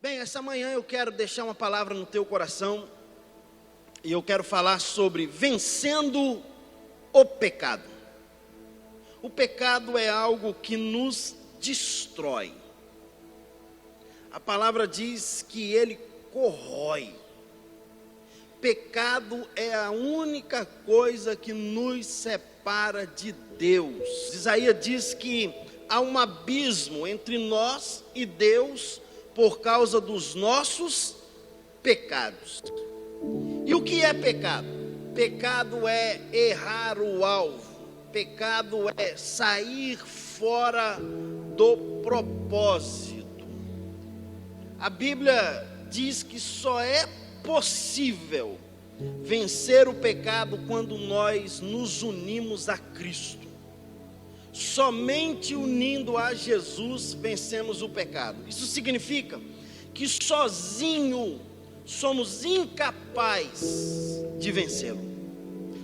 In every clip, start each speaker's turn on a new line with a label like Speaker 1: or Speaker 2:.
Speaker 1: Bem, essa manhã eu quero deixar uma palavra no teu coração e eu quero falar sobre vencendo o pecado. O pecado é algo que nos destrói. A palavra diz que ele corrói. Pecado é a única coisa que nos separa de Deus. Isaías diz que há um abismo entre nós e Deus por causa dos nossos pecados. E o que é pecado? Pecado é errar o alvo. Pecado é sair fora do propósito. A Bíblia diz que só é possível vencer o pecado quando nós nos unimos a Cristo. Somente unindo a Jesus vencemos o pecado. Isso significa que sozinho somos incapazes de vencê-lo.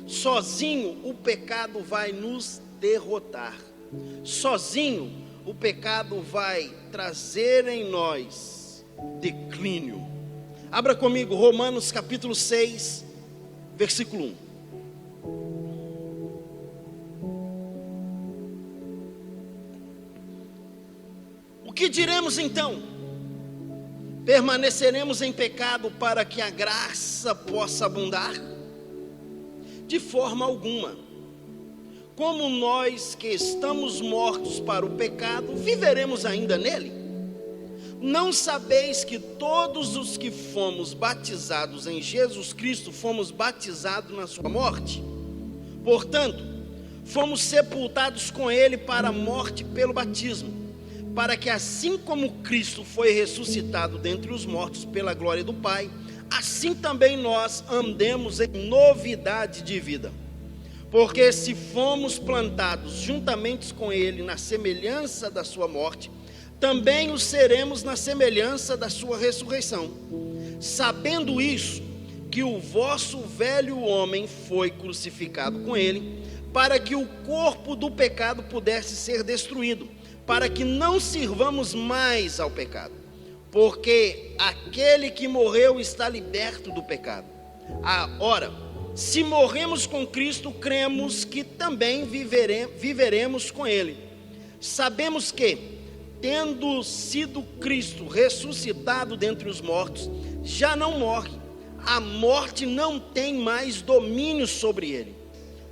Speaker 1: Sozinho o pecado vai nos derrotar. Sozinho o pecado vai trazer em nós declínio. Abra comigo Romanos capítulo 6, versículo 1. O que diremos então? Permaneceremos em pecado para que a graça possa abundar? De forma alguma. Como nós que estamos mortos para o pecado, viveremos ainda nele? Não sabeis que todos os que fomos batizados em Jesus Cristo, fomos batizados na sua morte? Portanto, fomos sepultados com ele para a morte pelo batismo, para que assim como Cristo foi ressuscitado dentre os mortos pela glória do Pai, assim também nós andemos em novidade de vida. Porque se fomos plantados juntamente com ele na semelhança da sua morte, também o seremos na semelhança da sua ressurreição. Sabendo isso, que o vosso velho homem foi crucificado com ele, para que o corpo do pecado pudesse ser destruído, para que não sirvamos mais ao pecado. Porque aquele que morreu está liberto do pecado. Ora, se morremos com Cristo, cremos que também viveremos com ele. Sabemos que, tendo sido Cristo ressuscitado dentre os mortos, já não morre. A morte não tem mais domínio sobre ele.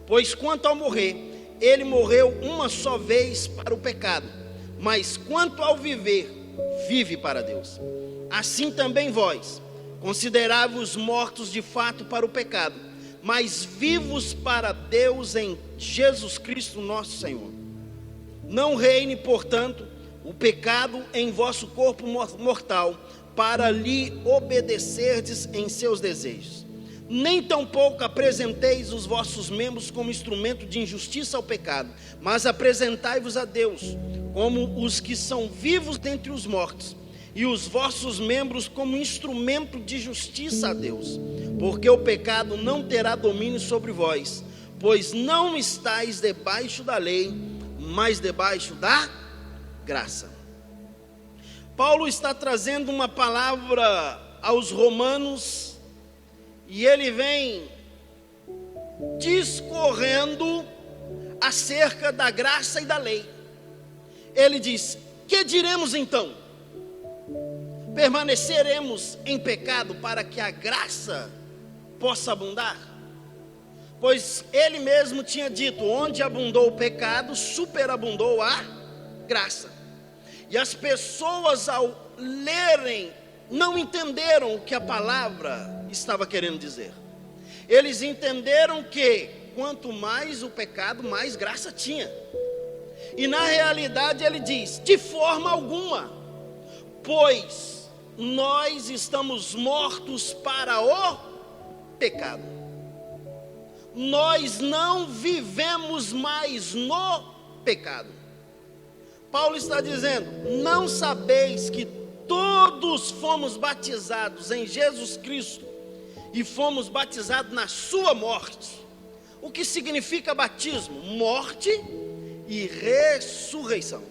Speaker 1: Pois quanto ao morrer, ele morreu uma só vez para o pecado, mas quanto ao viver, vive para Deus. Assim também vós, considerai-vos mortos de fato para o pecado, mas vivos para Deus em Jesus Cristo nosso Senhor. Não reine, portanto, o pecado em vosso corpo mortal, para lhe obedecerdes em seus desejos. Nem tampouco apresenteis os vossos membros como instrumento de injustiça ao pecado, mas apresentai-vos a Deus como os que são vivos dentre os mortos, e os vossos membros como instrumento de justiça a Deus. Porque o pecado não terá domínio sobre vós, pois não estáis debaixo da lei, mas debaixo da graça. Paulo está trazendo uma palavra aos romanos, e ele vem discorrendo acerca da graça e da lei. Ele diz: que diremos então? Permaneceremos em pecado para que a graça possa abundar? Pois ele mesmo tinha dito: onde abundou o pecado, superabundou a graça. E as pessoas, ao lerem, não entenderam o que a palavra estava querendo dizer. Eles entenderam que quanto mais o pecado, mais graça tinha. E na realidade ele diz: de forma alguma, pois nós estamos mortos para o pecado. Nós não vivemos mais no pecado. Paulo está dizendo: não sabeis que todos fomos batizados em Jesus Cristo e fomos batizados na sua morte? O que significa batismo? Morte e ressurreição.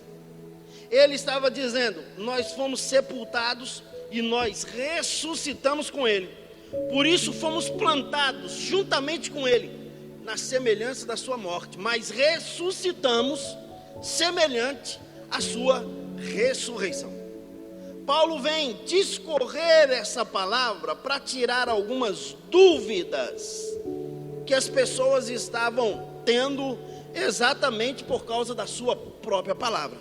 Speaker 1: Ele estava dizendo: nós fomos sepultados e nós ressuscitamos com Ele. Por isso fomos plantados juntamente com Ele, na semelhança da sua morte, mas ressuscitamos semelhante à sua ressurreição. Paulo vem discorrer essa palavra para tirar algumas dúvidas que as pessoas estavam tendo exatamente por causa da sua própria palavra.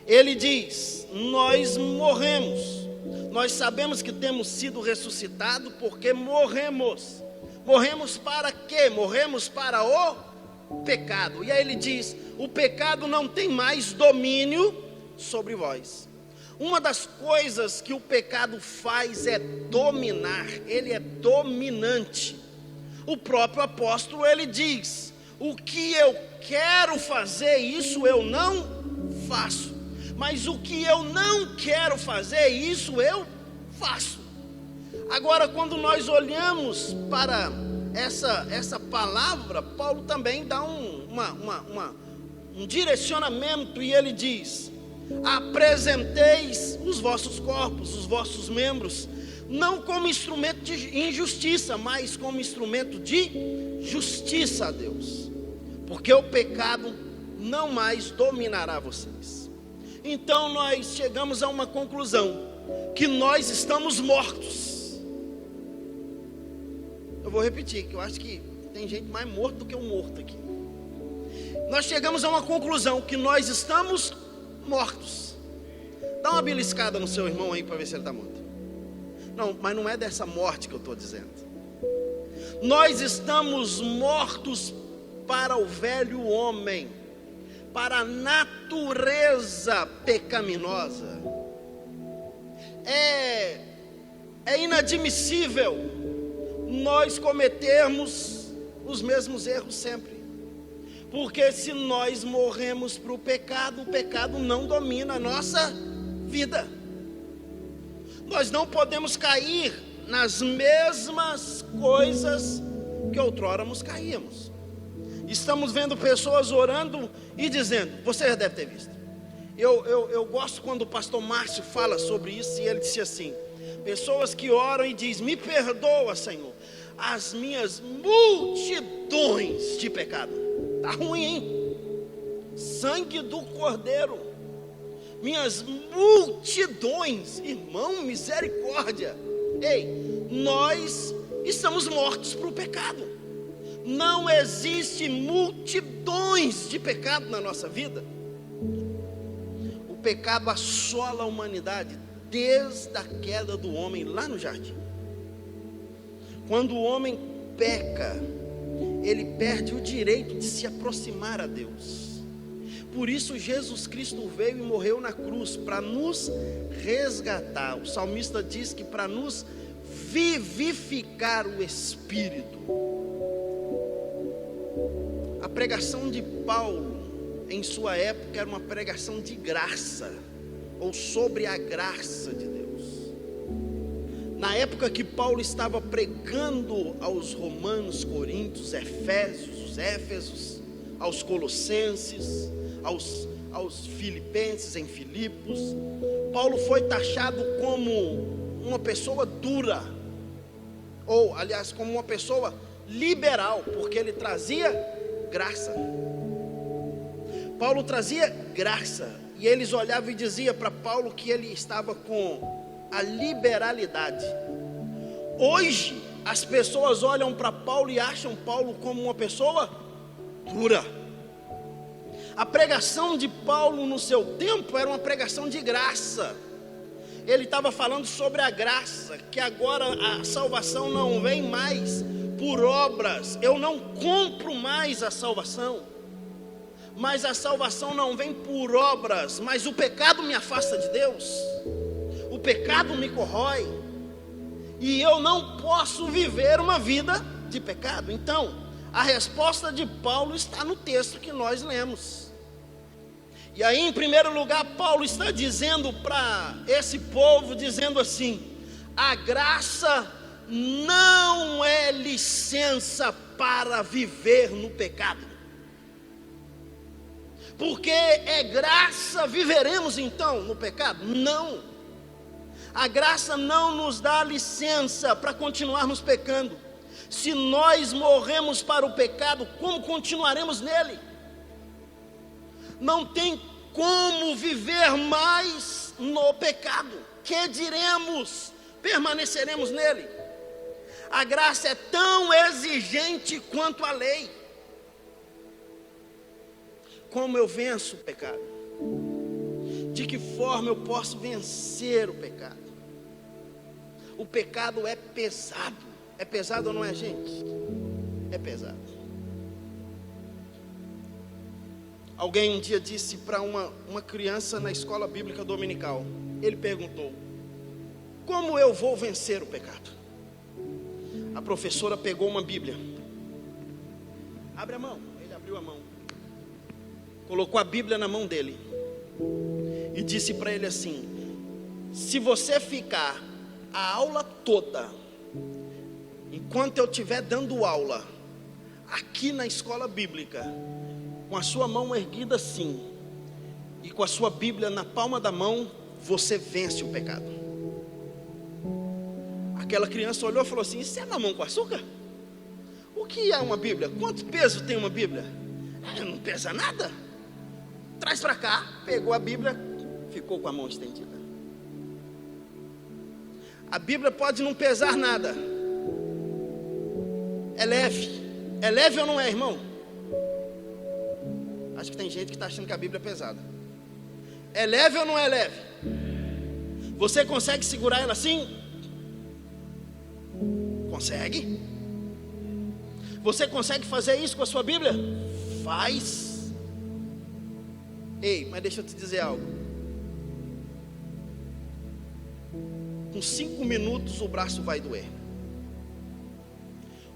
Speaker 1: Ele diz: nós morremos, nós sabemos que temos sido ressuscitados porque morremos. Morremos para quê? Morremos para o pecado. E aí ele diz: o pecado não tem mais domínio sobre vós. Uma das coisas que o pecado faz é dominar, ele é dominante. O próprio apóstolo, ele diz: o que eu quero fazer, isso eu não faço, mas o que eu não quero fazer, isso eu faço. Agora, quando nós olhamos para essa palavra, Paulo também dá um direcionamento, e ele diz: apresenteis os vossos corpos, os vossos membros, não como instrumento de injustiça, mas como instrumento de justiça a Deus, porque o pecado não mais dominará vocês. Então nós chegamos a uma conclusão, que nós estamos mortos. Eu vou repetir, que eu acho que tem gente mais morto do que um morto aqui. Nós chegamos a uma conclusão, que nós estamos mortos. Dá uma beliscada no seu irmão aí para ver se ele está morto. Não, mas não é dessa morte que eu estou dizendo. Nós estamos mortos para o velho homem, para a natureza pecaminosa. É inadmissível nós cometermos os mesmos erros sempre. Porque se nós morremos para o pecado não domina a nossa vida. Nós não podemos cair nas mesmas coisas que outrora nos caíamos. Estamos vendo pessoas orando e dizendo, você já deve ter visto. Eu gosto quando o pastor Márcio fala sobre isso, e ele disse assim: pessoas que oram e dizem, me perdoa, Senhor, as minhas multidões de pecado. Está ruim, hein? Sangue do Cordeiro, minhas multidões, irmão, misericórdia. Ei, nós estamos mortos para o pecado. Não existe multidões de pecado na nossa vida. O pecado assola a humanidade desde a queda do homem lá no jardim. Quando o homem peca, ele perde o direito de se aproximar a Deus. Por isso Jesus Cristo veio e morreu na cruz, para nos resgatar. O salmista diz que para nos vivificar o Espírito. A pregação de Paulo, em sua época, era uma pregação de graça, ou sobre a graça de Deus. Na época que Paulo estava pregando aos romanos, coríntios, éfesos, aos colossenses, aos filipenses em Filipos, Paulo foi taxado como uma pessoa dura, ou aliás, como uma pessoa liberal, porque ele trazia graça. Paulo trazia graça, e eles olhavam e diziam para Paulo que ele estava com a liberalidade. Hoje as pessoas olham para Paulo e acham Paulo como uma pessoa dura. A pregação de Paulo no seu tempo era uma pregação de graça. Ele estava falando sobre a graça, que agora a salvação não vem mais por obras. Eu não compro mais a salvação, mas a salvação não vem por obras, mas o pecado me afasta de Deus, o pecado me corrói, e eu não posso viver uma vida de pecado. Então, a resposta de Paulo está no texto que nós lemos. E aí, em primeiro lugar, Paulo está dizendo para esse povo, dizendo assim: a graça não é licença para viver no pecado. Porque é graça, viveremos então no pecado? Não. A graça não nos dá licença para continuarmos pecando. Se nós morremos para o pecado, como continuaremos nele? Não tem como viver mais no pecado. Que diremos? Permaneceremos nele. A graça é tão exigente quanto a lei. Como eu venço o pecado? De que forma eu posso vencer o pecado? O pecado é pesado. É pesado ou não é, gente? É pesado. Alguém um dia disse para uma criança na escola bíblica dominical. Ele perguntou: como eu vou vencer o pecado? A professora pegou uma Bíblia. Abre a mão. Ele abriu a mão. Colocou a Bíblia na mão dele. E disse para ele assim: se você ficar a aula toda, enquanto eu estiver dando aula, aqui na escola bíblica, com a sua mão erguida assim, e com a sua Bíblia na palma da mão, você vence o pecado. Aquela criança olhou e falou assim: isso é mamão com açúcar? O que é uma Bíblia? Quanto peso tem uma Bíblia? Não pesa nada. Traz para cá. Pegou a Bíblia, ficou com a mão estendida. A Bíblia pode não pesar nada. É leve. É leve ou não é, irmão? Acho que tem gente que está achando que a Bíblia é pesada. É leve ou não é leve? Você consegue segurar ela assim? Consegue? Você consegue fazer isso com a sua Bíblia? Faz. Ei, mas deixa eu te dizer algo. Com 5 minutos o braço vai doer.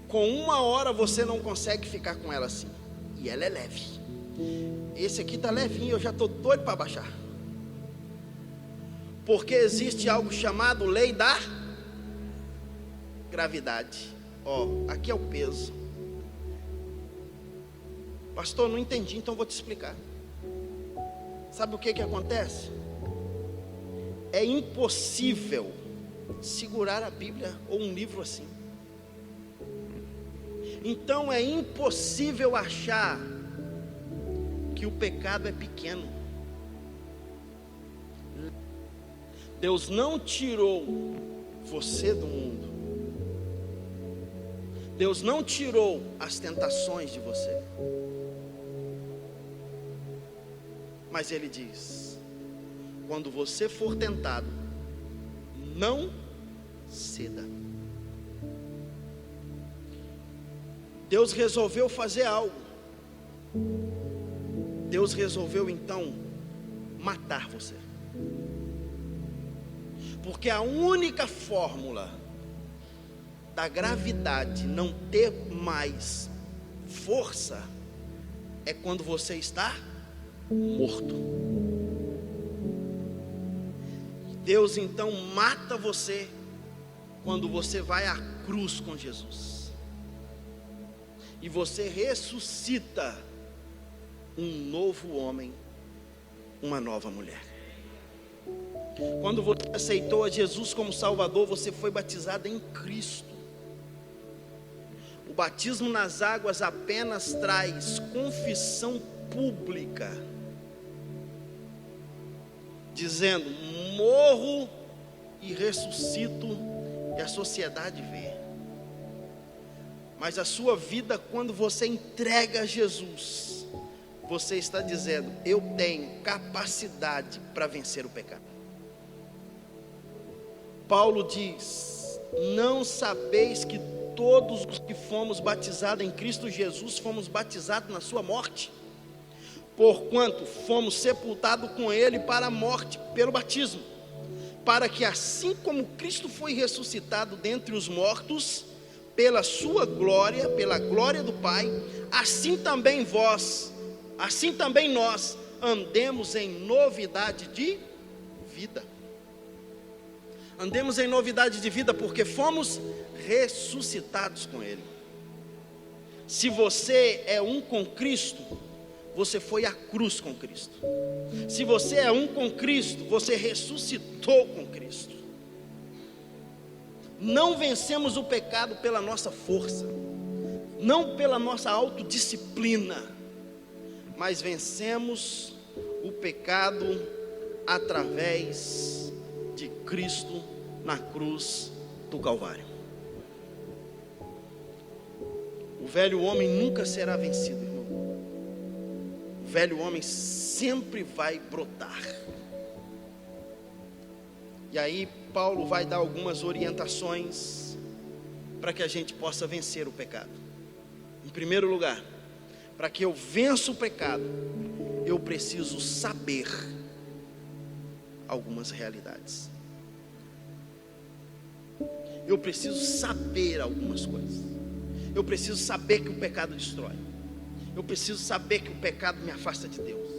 Speaker 1: Com 1 hora você não consegue ficar com ela assim. E ela é leve. Esse aqui está levinho, eu já estou doido para baixar. Porque existe algo chamado lei da gravidade. Aqui é o peso. Pastor, não entendi, então vou te explicar. Sabe o que acontece? É impossível segurar a Bíblia ou um livro assim. Então é impossível achar que o pecado é pequeno. Deus não tirou você do mundo. Deus não tirou as tentações de você. Mas Ele diz: quando você for tentado, não ceda. Deus resolveu fazer algo. Deus resolveu então matar você. Porque a única fórmula da gravidade não ter mais força é quando você está morto. Deus então mata você quando você vai à cruz com Jesus. E você ressuscita um novo homem, uma nova mulher. Quando você aceitou a Jesus como Salvador, você foi batizado em Cristo. O batismo nas águas apenas traz confissão pública, dizendo: morro e ressuscito, e a sociedade vê. Mas a sua vida, quando você entrega a Jesus, você está dizendo: eu tenho capacidade para vencer o pecado. Paulo diz: não sabeis que todos os que fomos batizados em Cristo Jesus, fomos batizados na sua morte? Porquanto fomos sepultados com Ele para a morte, pelo batismo, para que assim como Cristo foi ressuscitado dentre os mortos, pela sua glória, pela glória do Pai, assim também nós, andemos em novidade de vida. Andemos em novidade de vida porque fomos ressuscitados com Ele. Se você é um com Cristo, você foi à cruz com Cristo. Se você é um com Cristo, você ressuscitou com Cristo. Não vencemos o pecado pela nossa força, não pela nossa autodisciplina, mas vencemos o pecado através de Cristo na cruz do Calvário. O velho homem nunca será vencido, irmão. O velho homem sempre vai brotar. E aí Paulo vai dar algumas orientações para que a gente possa vencer o pecado. Em primeiro lugar, para que eu vença o pecado, eu preciso saber algumas realidades. Eu preciso saber algumas coisas. Eu preciso saber que o pecado destrói. Eu preciso saber que o pecado me afasta de Deus.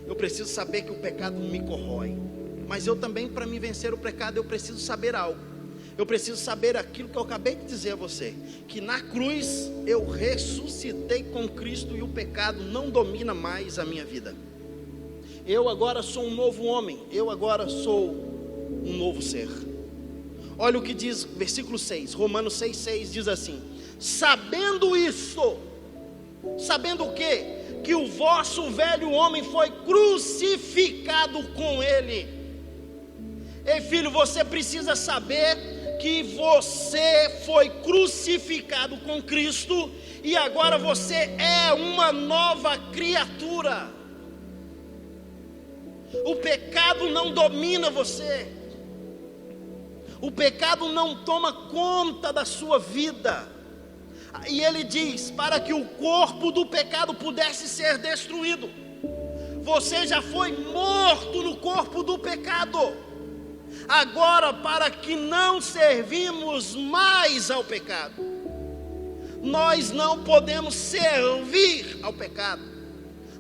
Speaker 1: Eu preciso saber que o pecado me corrói. Mas eu também, para me vencer o pecado, eu preciso saber algo. Eu preciso saber aquilo que eu acabei de dizer a você, que na cruz eu ressuscitei com Cristo e o pecado não domina mais a minha vida. Eu agora sou um novo homem, eu agora sou um novo ser. Olha o que diz versículo 6, Romanos 6,6 diz assim: sabendo isso, sabendo o quê? Que o vosso velho homem foi crucificado com ele. Ei filho, você precisa saber que você foi crucificado com Cristo e agora você é uma nova criatura. O pecado não domina você. O pecado não toma conta da sua vida. E ele diz, para que o corpo do pecado pudesse ser destruído. Você já foi morto no corpo do pecado. Agora, para que não servimos mais ao pecado, nós não podemos servir ao pecado.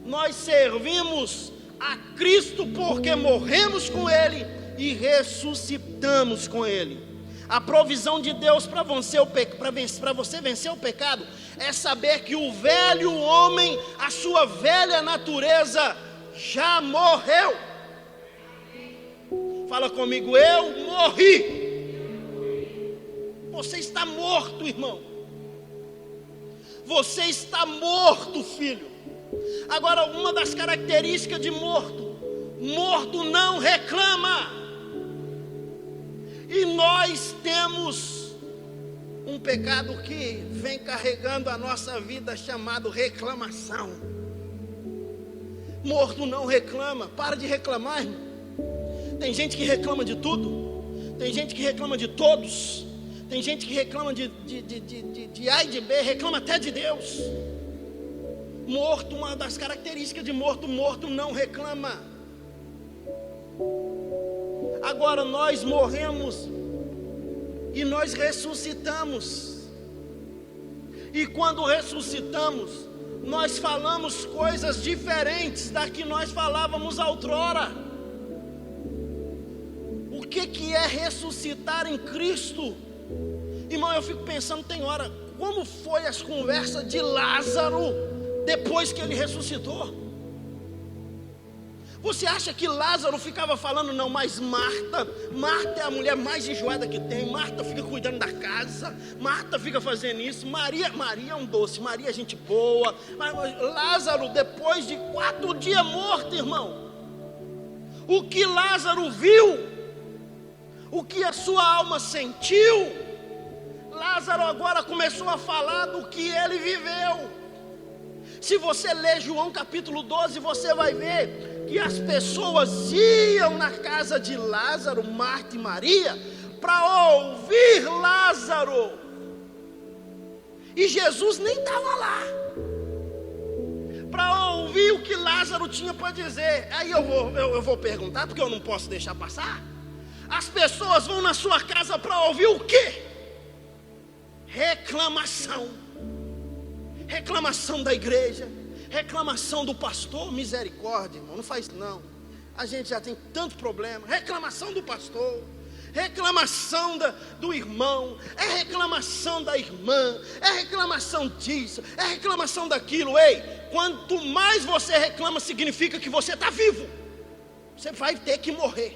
Speaker 1: Nós servimos a Cristo porque morremos com Ele e ressuscitamos com Ele. A provisão de Deus para você vencer o pecado é saber que o velho homem, a sua velha natureza, já morreu. Fala comigo, eu morri. Você está morto, irmão. Você está morto, filho. Agora, uma das características de morto: morto não reclama. E nós temos um pecado que vem carregando a nossa vida, chamado reclamação. Morto não reclama. Para de reclamar, irmão. Tem gente que reclama de tudo. Tem gente que reclama de todos. Tem gente que reclama de A e de B, reclama até de Deus. Morto, uma das características de morto, morto não reclama. Agora nós morremos e nós ressuscitamos. E quando ressuscitamos, nós falamos coisas diferentes da que nós falávamos outrora. O que é ressuscitar em Cristo? Irmão, eu fico pensando, tem hora, como foi as conversas de Lázaro depois que ele ressuscitou? Você acha que Lázaro ficava falando, não, mas Marta é a mulher mais enjoada que tem, Marta fica cuidando da casa, Marta fica fazendo isso, Maria é um doce, Maria é gente boa, mas Lázaro, depois de 4 dias morto, irmão, o que Lázaro viu, o que a sua alma sentiu, Lázaro agora começou a falar do que ele viveu. Se você ler João capítulo 12, você vai ver que as pessoas iam na casa de Lázaro, Marta e Maria, para ouvir Lázaro. E Jesus nem estava lá, para ouvir o que Lázaro tinha para dizer. Aí eu vou perguntar, porque eu não posso deixar passar. As pessoas vão na sua casa para ouvir o quê? Reclamação. Reclamação da igreja, reclamação do pastor. Misericórdia, irmão, não faz isso não. A gente já tem tanto problema. Reclamação do pastor, reclamação do irmão, é reclamação da irmã, é reclamação disso, é reclamação daquilo. Ei, quanto mais você reclama, significa que você está vivo. Você vai ter que morrer.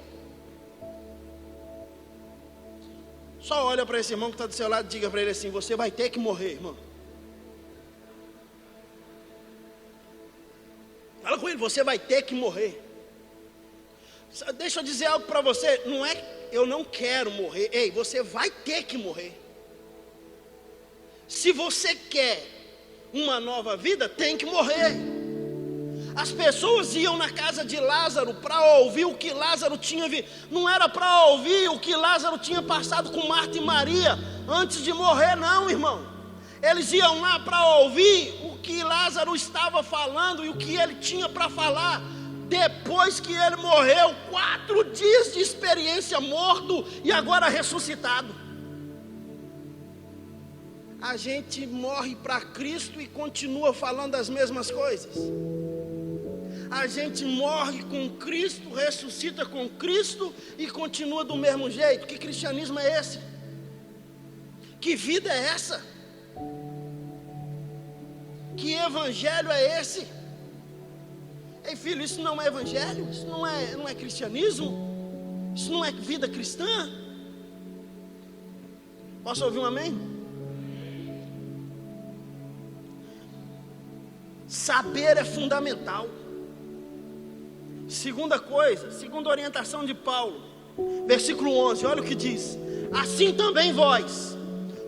Speaker 1: Só olha para esse irmão que está do seu lado e diga para ele assim: você vai ter que morrer, irmão. Fala com ele: você vai ter que morrer. Deixa eu dizer algo para você: não é eu não quero morrer. Ei, você vai ter que morrer. Se você quer uma nova vida, tem que morrer. As pessoas iam na casa de Lázaro para ouvir o que Lázaro tinha visto. Não era para ouvir o que Lázaro tinha passado com Marta e Maria antes de morrer, não, irmão. Eles iam lá para ouvir o que Lázaro estava falando e o que ele tinha para falar depois que ele morreu. 4 dias de experiência morto e agora ressuscitado. A gente morre para Cristo e continua falando as mesmas coisas. A gente morre com Cristo, ressuscita com Cristo e continua do mesmo jeito. Que cristianismo é esse? Que vida é essa? Que evangelho é esse? Ei, filho, isso não é evangelho? Isso não é cristianismo? Isso não é vida cristã? Posso ouvir um amém? Saber é fundamental. Segunda orientação de Paulo, versículo 11, olha o que diz: assim também vós,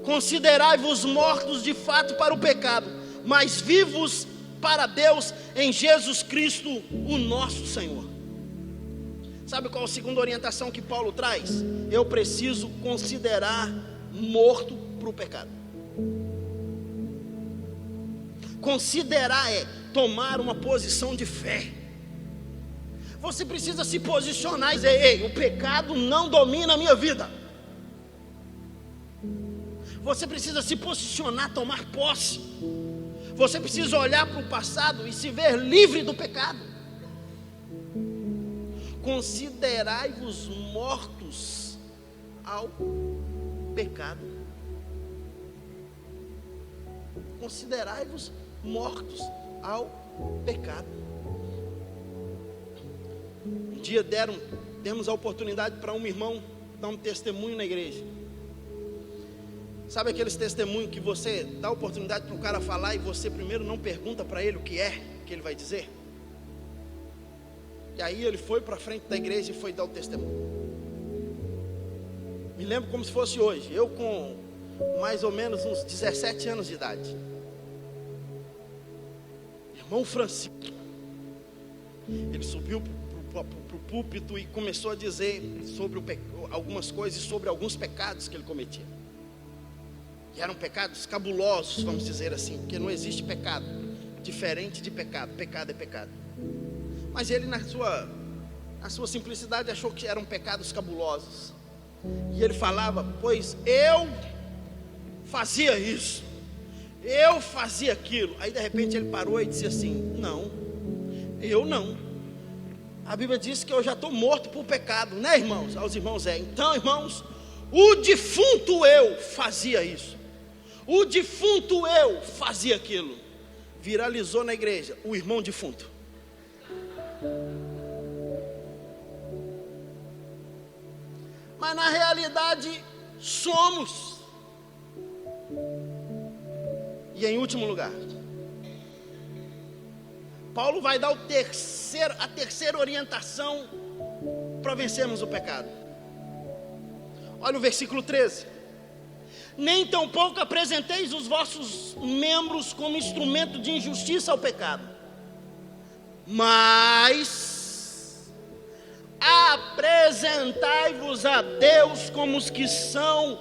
Speaker 1: considerai-vos mortos de fato para o pecado, mas vivos para Deus em Jesus Cristo, o nosso Senhor. Sabe qual a segunda orientação que Paulo traz? Eu preciso considerar morto para o pecado. Considerar é tomar uma posição de fé. Você precisa se posicionar e dizer: ei, o pecado não domina a minha vida. Você precisa se posicionar, tomar posse. Você precisa olhar para o passado e se ver livre do pecado. Considerai-vos mortos ao pecado. Considerai-vos mortos ao pecado. Um dia demos a oportunidade para um irmão dar um testemunho na igreja. Sabe aqueles testemunhos que você dá a oportunidade para o cara falar e você primeiro não pergunta para ele o que ele vai dizer? E aí ele foi para frente da igreja e foi dar o testemunho. Me lembro como se fosse hoje, eu com mais ou menos uns 17 anos de idade. Irmão Francisco, ele subiu para o púlpito e começou a dizer sobre algumas coisas, sobre alguns pecados que ele cometia. E eram pecados cabulosos, vamos dizer assim, porque não existe pecado diferente de pecado. Pecado é pecado. Mas ele, na sua simplicidade, achou que eram pecados cabulosos. E ele falava: pois eu fazia isso, eu fazia aquilo. Aí de repente ele parou e disse assim: não, eu não. A Bíblia diz que eu já estou morto por pecado, né, irmãos? Aos irmãos então, irmãos, o defunto eu fazia isso, o defunto eu fazia aquilo. Viralizou na igreja o irmão defunto. Mas na realidade somos. E em último lugar, Paulo vai dar a terceira orientação para vencermos o pecado. Olha o versículo 13: nem tampouco apresenteis os vossos membros como instrumento de injustiça ao pecado, mas apresentai-vos a Deus como os que são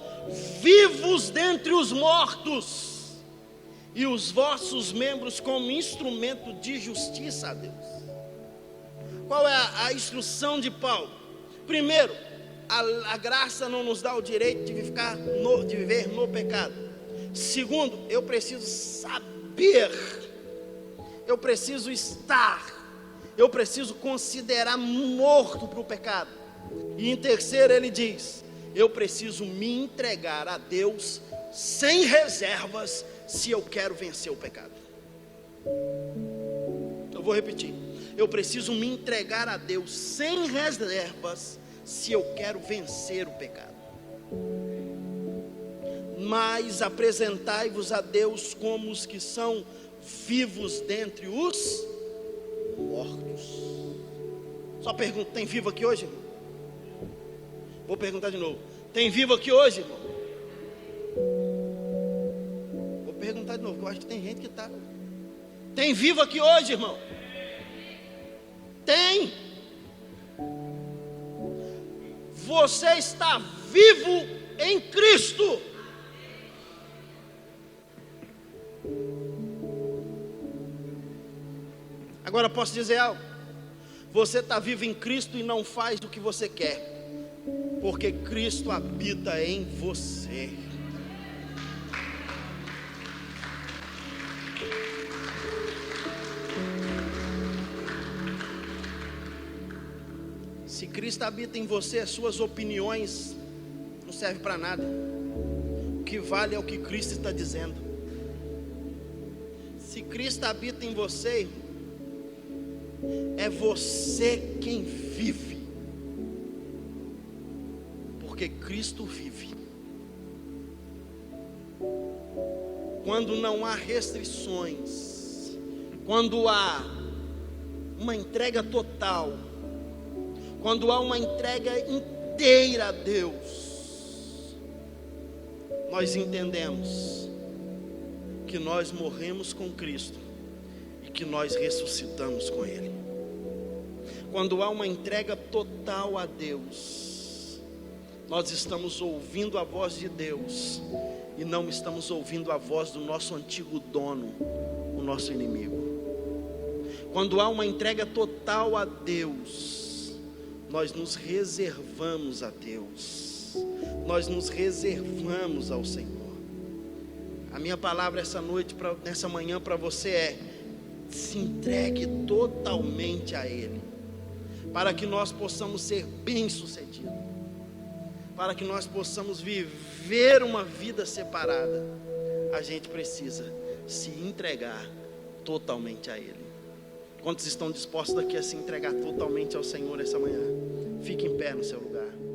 Speaker 1: vivos dentre os mortos, e os vossos membros como instrumento de justiça a Deus. Qual é a instrução de Paulo? Primeiro, a graça não nos dá o direito de viver no pecado. Segundo, eu preciso saber, eu preciso estar, eu preciso considerar morto para o pecado. E em terceiro ele diz: eu preciso me entregar a Deus sem reservas se eu quero vencer o pecado. Eu vou repetir: eu preciso me entregar a Deus sem reservas se eu quero vencer o pecado. mas apresentai-vos a Deus como os que são vivos dentre os mortos. Só pergunto, tem vivo aqui hoje, irmão? Vou perguntar de novo, tem vivo aqui hoje, irmão? Vou perguntar de novo, porque eu acho que tem gente que está. Tem vivo aqui hoje, irmão? Tem. Você está vivo em Cristo. Agora posso dizer algo? Você está vivo em Cristo e não faz o que você quer, porque Cristo habita em você. Se Cristo habita em você, as suas opiniões não servem para nada. O que vale é o que Cristo está dizendo. Se Cristo habita em você, é você quem vive, porque Cristo vive. Quando não há restrições, quando há uma entrega total, quando há uma entrega inteira a Deus, nós entendemos que nós morremos com Cristo e que nós ressuscitamos com Ele. Quando há uma entrega total a Deus, nós estamos ouvindo a voz de Deus e não estamos ouvindo a voz do nosso antigo dono, o nosso inimigo. Quando há uma entrega total a Deus, nós nos reservamos a Deus, nós nos reservamos ao Senhor. A minha palavra essa noite, nessa manhã para você é: se entregue totalmente a Ele, para que nós possamos ser bem-sucedidos, para que nós possamos viver uma vida separada. A gente precisa se entregar totalmente a Ele. Quantos estão dispostos aqui a se entregar totalmente ao Senhor essa manhã? Fique em pé no seu lugar.